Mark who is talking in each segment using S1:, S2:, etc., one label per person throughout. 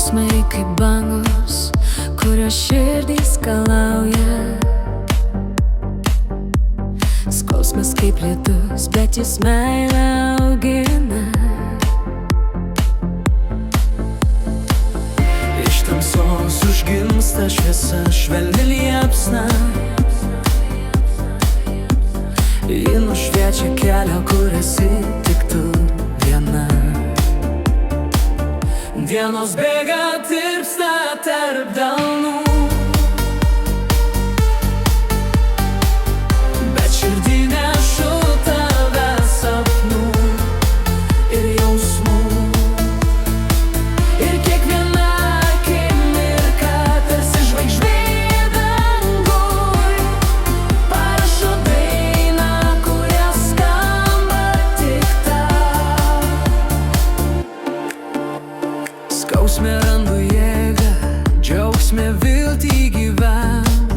S1: Skausmai kaip bangos, kurios širdį skalauja. Skausmas kaip lietus, bet jis meilę augina.
S2: Iš tamsos užgimsta šviesa, švelni liepsna. Ji nušviečia kelią, kur esi tik tu viena. Dienos bėga, tirpsta tarp delnų, bet širdį nešu tave sapnų ir jausmų. Ir kiekviena akimirka tarsi žvaigždė danguj parašo dainą, kuria skamba tik tau. Skausme randu jėgą, džiaugsme viltį gyvent.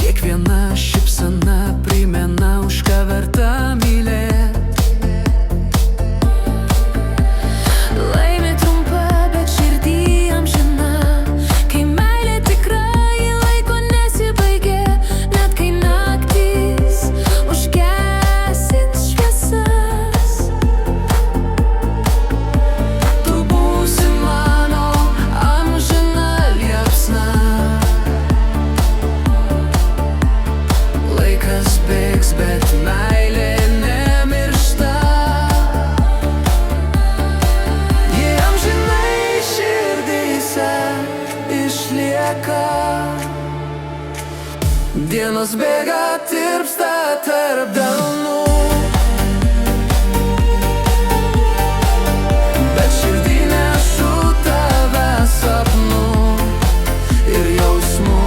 S2: Kiekviena šypsena primena, už ką verta mylėt.
S1: Laimė trumpa, bet širdį amžina. Kai meilė tikra, ji laiko nesibaigia. Net kai naktys užgesins šviesas,
S2: Tu būsi mano amžina liepsna. Laikas bėgs, bet meilė nemiršta. Ji amžinai širdyse išlieka. Dienos bėga, tirpsta tarp delnų, bet širdį nešu tave sapnų ir jausmų.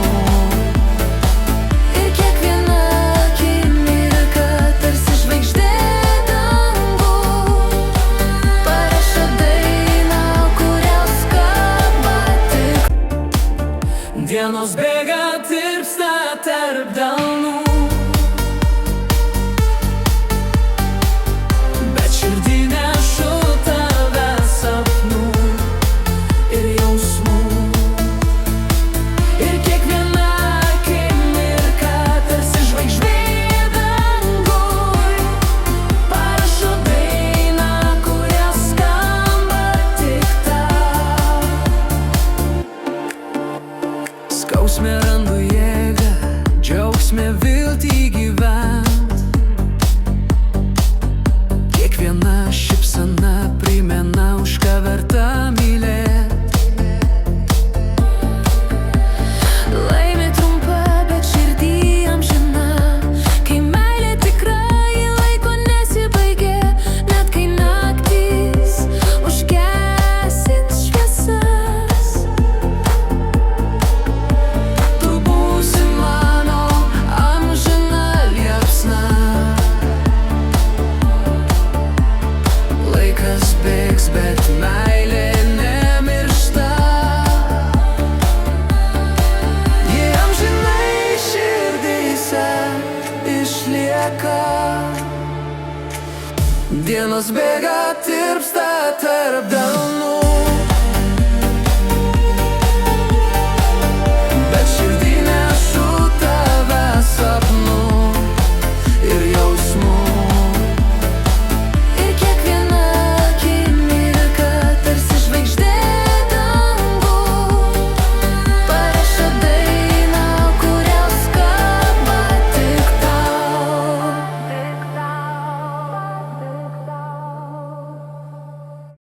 S1: ir kiekviena akimirka tarsi žvaigždė danguj parašo dainą, kuria skamba tik.
S2: Dienos bėga, tirpsta tarp delnų, bet širdį nešu tave sapnų ir jausmų. Ir kiekviena akimirka tarsi žvaigždė danguj parašo dainą, kuria skamba tik tau. Skausme randu jėgą, džiaugsme viltį gyvent. Kiekviena šypsena primena, už ką verta mylėt.
S1: Laimė trumpa, bet širdį amžina. Kai meilė tikra, ji laiko nesibaigia. Net kai naktys užgesins šviesas,
S2: Tu būsi mano amžina liepsna. Laikas bėgs, bet meilė nemiršta. Ji amžinai širdyse išlieka. Dienos bėga,